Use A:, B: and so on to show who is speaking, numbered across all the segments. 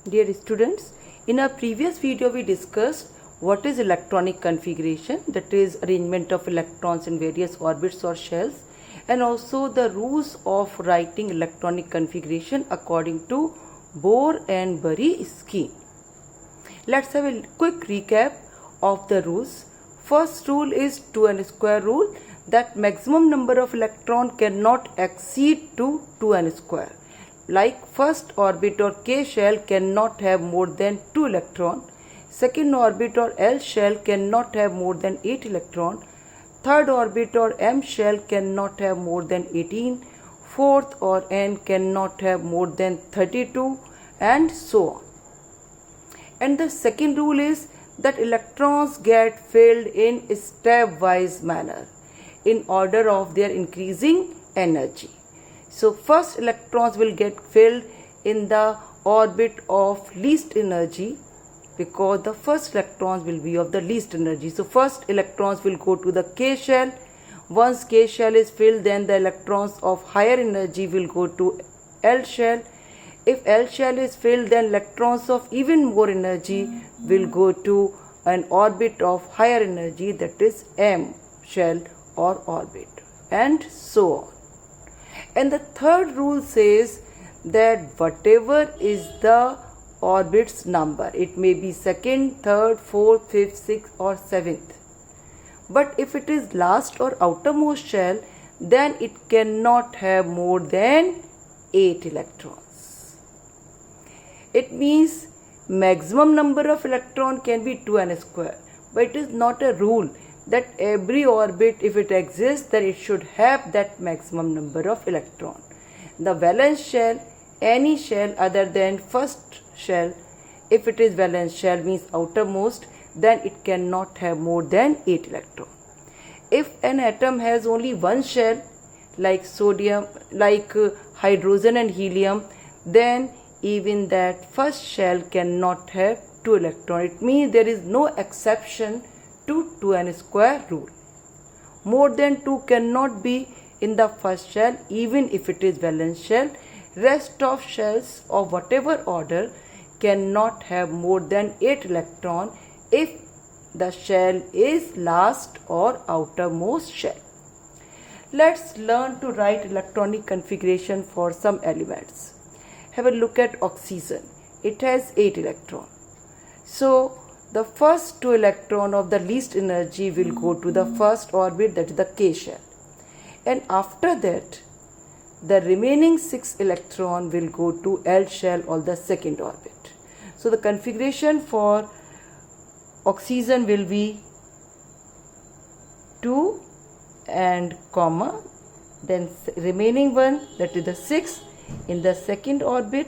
A: Dear students, in our previous video we discussed what is electronic configuration, that is arrangement of electrons in various orbits or shells, and also the rules of writing electronic configuration according to Bohr and Bury scheme. Let's have a quick recap of the rules. First rule is 2n square rule, that maximum number of electron cannot exceed to 2n square. Like first orbit or K shell cannot have more than 2 electron, second orbit or L shell cannot have more than 8 electron, third orbit or M shell cannot have more than 18, fourth or N cannot have more than 32, and so on. And the second rule is that electrons get filled in stepwise manner in order of their increasing energy. So first electrons will get filled in the orbit of least energy, because the first electrons will be of the least energy. So first electrons will go to the K shell. Once K shell is filled, then the electrons of higher energy will go to L shell. If L shell is filled, then electrons of even more energy will go to an orbit of higher energy, that is M shell or orbit, and so on. And the third rule says that whatever is the orbit's number, it may be second, third, fourth, fifth, sixth or seventh, but if it is last or outermost shell, then it cannot have more than 8 electrons. It means maximum number of electron can be 2n square, but it is not a rule that every orbit, if it exists, then it should have that maximum number of electron. The valence shell, any shell other than first shell, if it is valence shell means outermost, then it cannot have more than 8 electron. If an atom has only one shell, like sodium, like hydrogen and helium, then even that first shell cannot have 2 electron. It means there is no exception to 2n square rule. More than 2 cannot be in the first shell, even if it is valence shell. Rest of shells of whatever order cannot have more than 8 electron if the shell is last or outermost shell. Let's learn to write electronic configuration for some elements. Have a look at oxygen. It has 8 electrons. So the first 2 electrons of the least energy will go to the first orbit, that is the K shell, and after that the remaining 6 electrons will go to L shell or the second orbit. So the configuration for oxygen will be 2 and comma, then remaining one, that is the 6 in the second orbit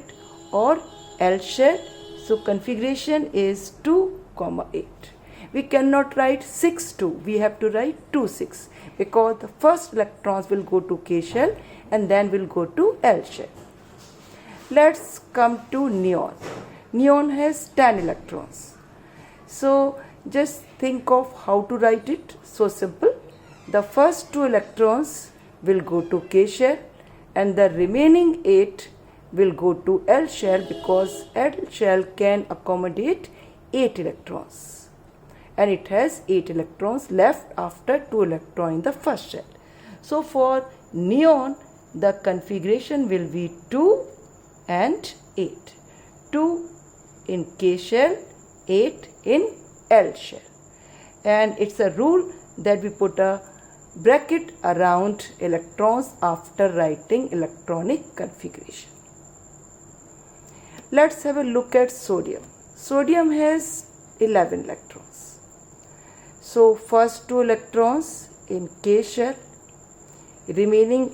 A: or L shell. So configuration is 2, 8. We cannot write 6, 2. We have to write 2, 6, because the first electrons will go to K shell and then will go to L shell. Let's come to neon. Neon has 10 electrons. So just think of how to write it. So simple. The first 2 electrons will go to K shell and the remaining 8 will go to L shell, because L shell can accommodate 8 electrons, and it has 8 electrons left after 2 electrons in the first shell. So for neon, the configuration will be 2 and 8. 2 in K shell, 8 in L shell. And it's a rule that we put a bracket around electrons after writing electronic configuration. Let's have a look at sodium. Sodium has 11 electrons. So first 2 electrons in K shell, remaining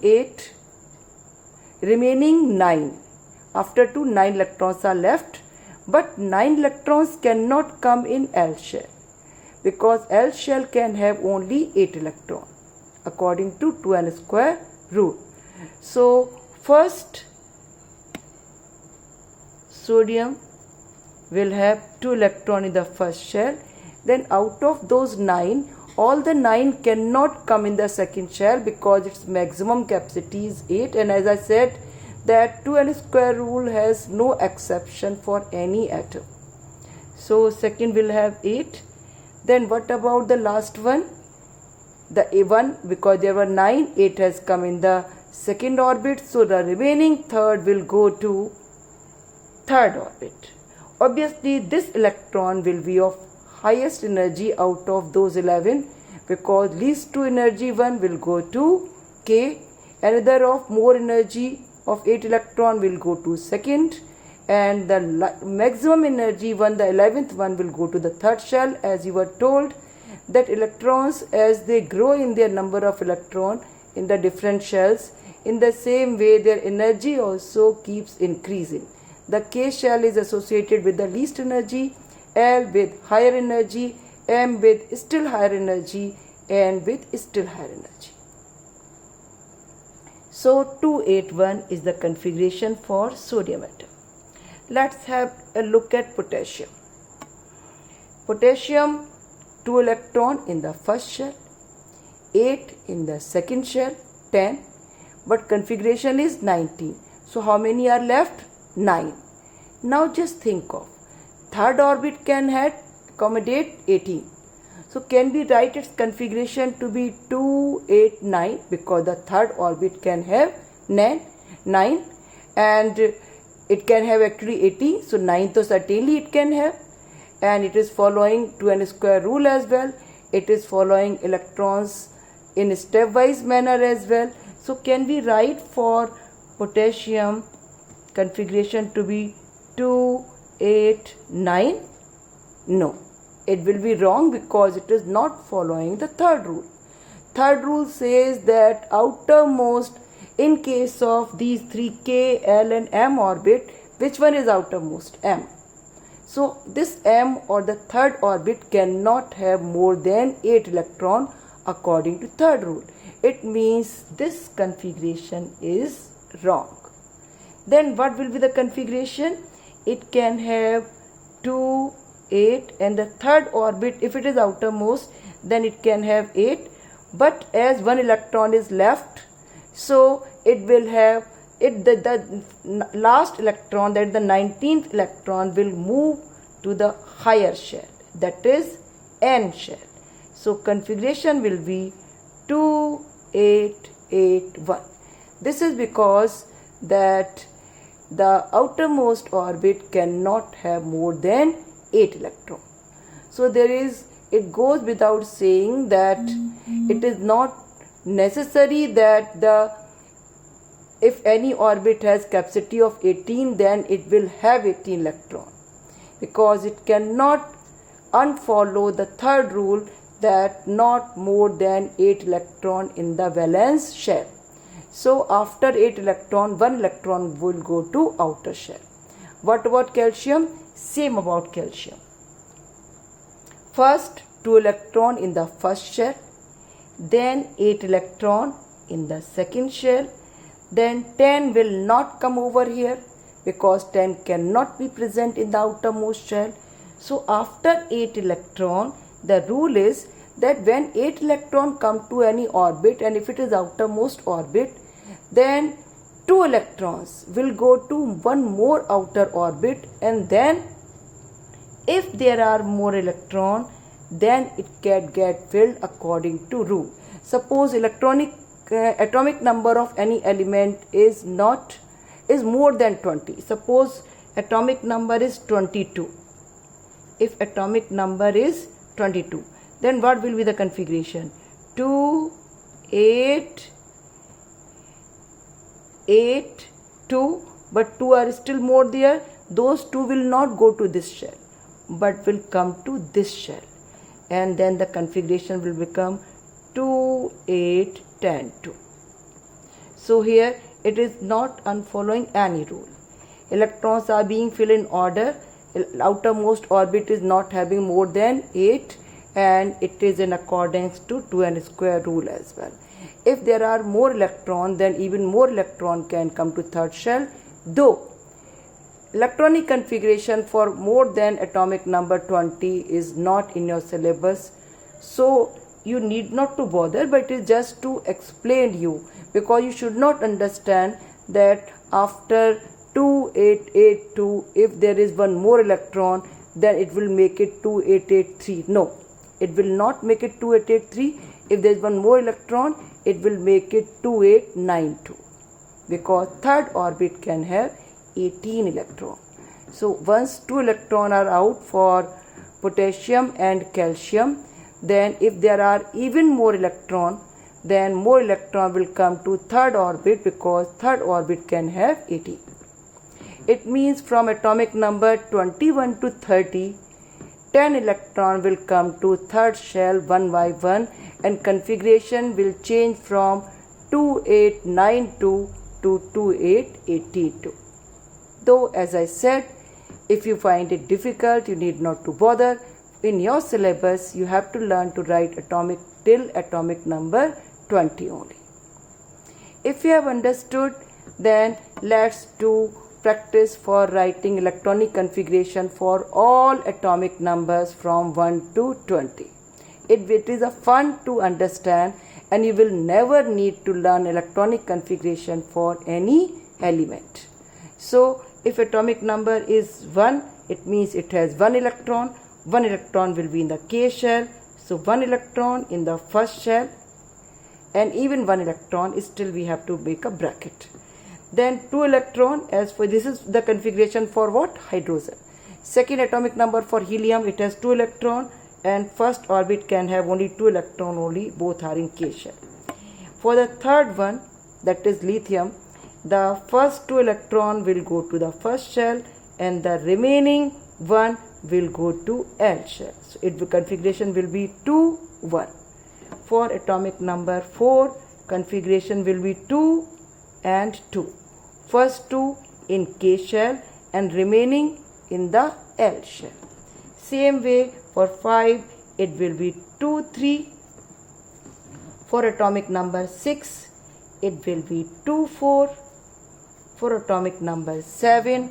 A: 9. After 2, 9 electrons are left, but 9 electrons cannot come in L shell, because L shell can have only 8 electrons according to 2n square rule. So first sodium will have 2 electrons in the first shell. Then out of those 9, all the 9 cannot come in the second shell because its maximum capacity is 8, and as I said, that 2n square rule has no exception for any atom. So second will have 8. Then what about the last one? The A1, because there were 9, 8 has come in the second orbit. So the remaining third will go to third orbit. Obviously this electron will be of highest energy out of those 11, because least to energy one will go to K, another of more energy of 8 electron will go to second, and the maximum energy one, the 11th one, will go to the third shell. As you were told that electrons, as they grow in their number of electron in the different shells, in the same way their energy also keeps increasing. The K shell is associated with the least energy, L with higher energy, M with still higher energy, and with still higher energy. So 281 is the configuration for sodium atom. Let's have a look at potassium. Potassium, 2 electron in the first shell, 8 in the second shell, 10, but configuration is 19. So how many are left? 9. Now just think of, third orbit can accommodate 18. So can we write its configuration to be 2, 8, 9, because the third orbit can have 9 and it can have actually 18. So 9 to certainly it can have, and it is following 2n square rule as well. It is following electrons in a stepwise manner as well. So can we write for potassium configuration to be 2, 8, 9? No, it will be wrong, because it is not following the third rule. Third rule says that outermost, in case of these 3 K, L and M orbit, which one is outermost? M. So this M or the third orbit cannot have more than 8 electron according to third rule. It means this configuration is wrong. Then what will be the configuration? It can have 2, 8, and the third orbit, if it is outermost, then it can have 8, but as one electron is left, so it will have the last electron, that is the 19th electron, will move to the higher shell, that is N shell. So configuration will be 2, 8, 8, 1. This is because that the outermost orbit cannot have more than 8 electron. So it goes without saying that it is not necessary that if any orbit has capacity of 18, then it will have 18 electron, because it cannot unfollow the third rule, that not more than 8 electron in the valence shell. So after 8 electron, 1 electron will go to outer shell. What about calcium? Same about calcium. First 2 electron in the first shell, then 8 electron in the second shell, then 10 will not come over here, because 10 cannot be present in the outermost shell. So after 8 electron, the rule is that when 8 electron come to any orbit, and if it is outermost orbit, then 2 electrons will go to one more outer orbit, and then if there are more electron, then it can get filled according to rule. Suppose atomic number of any element is more than 20. Suppose atomic number is 22. If atomic number is 22, then what will be the configuration? 2, 8, 8, 2, but 2 are still more there. Those 2 will not go to this shell, but will come to this shell, and then the configuration will become 2, 8, 10, 2. So here it is not unfollowing any rule. Electrons are being filled in order. Outermost orbit is not having more than 8, and it is in accordance to 2n square rule as well. If there are more electrons, then even more electron can come to third shell, though electronic configuration for more than atomic number 20 is not in your syllabus, so you need not to bother, but it is just to explain you, because you should not understand that after 2882, if there is one more electron, then it will make it 2883. No, it will not make it 2883. If there is one more electron, it will make it 2892, because third orbit can have 18 electrons. So once 2 electrons are out for potassium and calcium, then if there are even more electrons, then more electron will come to third orbit, because third orbit can have 18. It means from atomic number 21 to 30, 10 electron will come to third shell one by one, and configuration will change from 2892 to 2882. Though, as I said, if you find it difficult, you need not to bother. In your syllabus, you have to learn to write atomic till atomic number 20 only. If you have understood, then let's do practice for writing electronic configuration for all atomic numbers from 1 to 20. It is a fun to understand, and you will never need to learn electronic configuration for any element. So if atomic number is 1, it means it has 1 electron. 1 electron will be in the K shell. So 1 electron in the first shell, and even 1 electron is still we have to make a bracket. Then 2 electron, as for this is the configuration for what? Hydrogen. Second atomic number for helium, it has 2 electron, and first orbit can have only 2 electron only, both are in K shell. For the third one, that is lithium, the first 2 electron will go to the first shell, and the remaining one will go to L shell. So its configuration will be 2, 1. For atomic number 4, configuration will be 2 and 2. First 2 in K shell and remaining in the L shell. Same way for 5, it will be 2, 3. For atomic number 6, it will be 2, 4. For atomic number 7,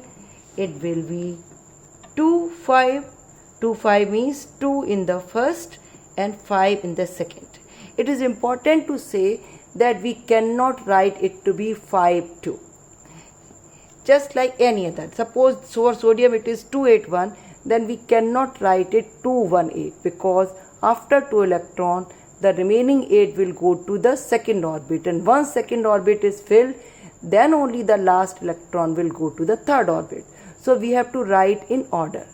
A: it will be 2, 5. 2, 5 means 2 in the first and 5 in the second. It is important to say that we cannot write it to be 5, 2. Just like any other. Suppose for sodium it is 281, then we cannot write it 218, because after 2 electron, the remaining 8 will go to the second orbit, and once second orbit is filled, then only the last electron will go to the third orbit. So we have to write in order.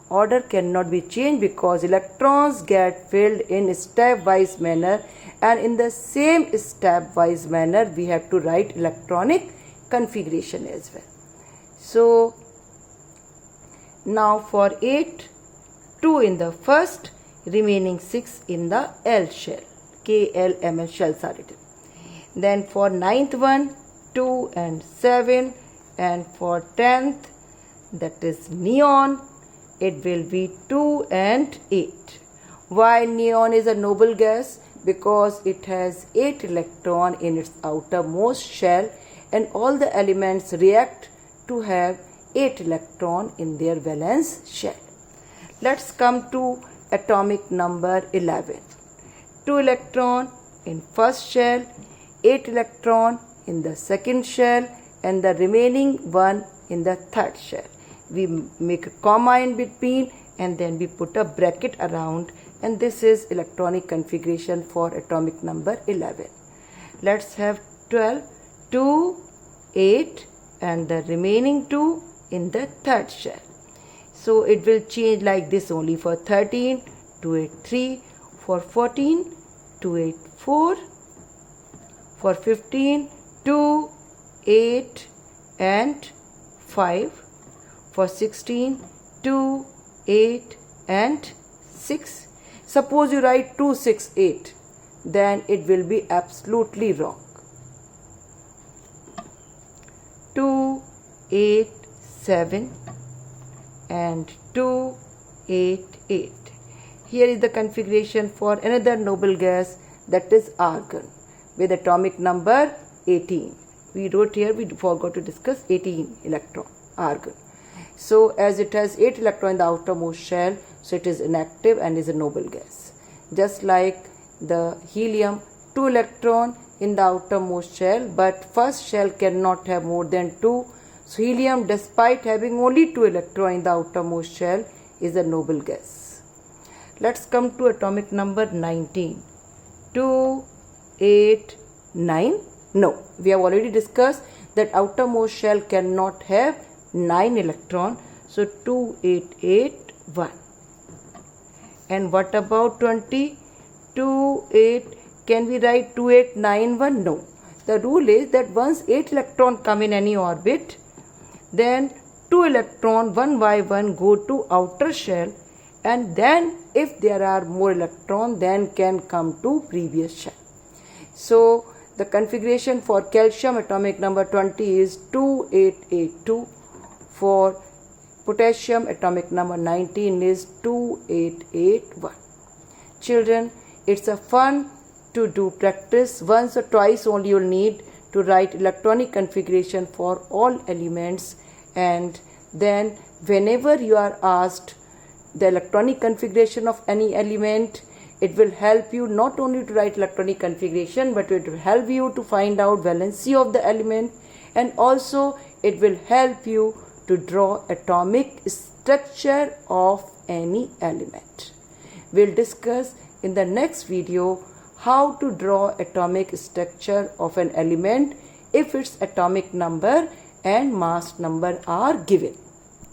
A: Order cannot be changed, because electrons get filled in stepwise manner, and in the same stepwise manner we have to write electronic configuration as well. So now for 8, 2 in the first, remaining 6 in the L shell. KLML shells are written. Then for 9th one, 2 and 7, and for 10th, that is neon, it will be 2 and 8. Why neon is a noble gas? Because it has 8 electrons in its outermost shell, and all the elements react to have 8 electrons in their valence shell. Let's come to atomic number 11. 2 electrons in first shell, 8 electrons in the second shell, and the remaining 1 in the third shell. We make a comma in between, and then we put a bracket around, and this is electronic configuration for atomic number 11. Let's have 12, 2, 8, and the remaining 2 in the third shell. So it will change like this only. For 13, 283. For 14, 284. For 15, 2, 8 and 5. For 16, 2, 8 and 6. Suppose you write 2, 6, 8, then it will be absolutely wrong. 2, 8, 7 and 2, 8, 8. Here is the configuration for another noble gas, that is argon, with atomic number 18. We wrote here, we forgot to discuss 18 electron, argon. So as it has 8 electrons in the outermost shell, so it is inactive and is a noble gas. Just like the helium, 2 electron in the outermost shell, but first shell cannot have more than 2. So helium, despite having only 2 electrons in the outermost shell, is a noble gas. Let's come to atomic number 19. 2, 8, 9. No, we have already discussed that outermost shell cannot have 9 electrons. So 2, 8, 8, 1. And what about 20? 2, 8. Can we write 2, 8, 9, 1? No. The rule is that once 8 electrons come in any orbit, then 2 electrons one by one go to outer shell, and then if there are more electrons, then can come to previous shell. So the configuration for calcium atomic number 20 is 2882. For potassium atomic number 19 is 2881. Children, it's a fun to do practice. Once or twice only you'll need to write electronic configuration for all elements, and then whenever you are asked the electronic configuration of any element, it will help you not only to write electronic configuration, but it will help you to find out valency of the element, and also it will help you to draw atomic structure of any element. We'll discuss in the next video how to draw atomic structure of an element if its atomic number and mass number are given.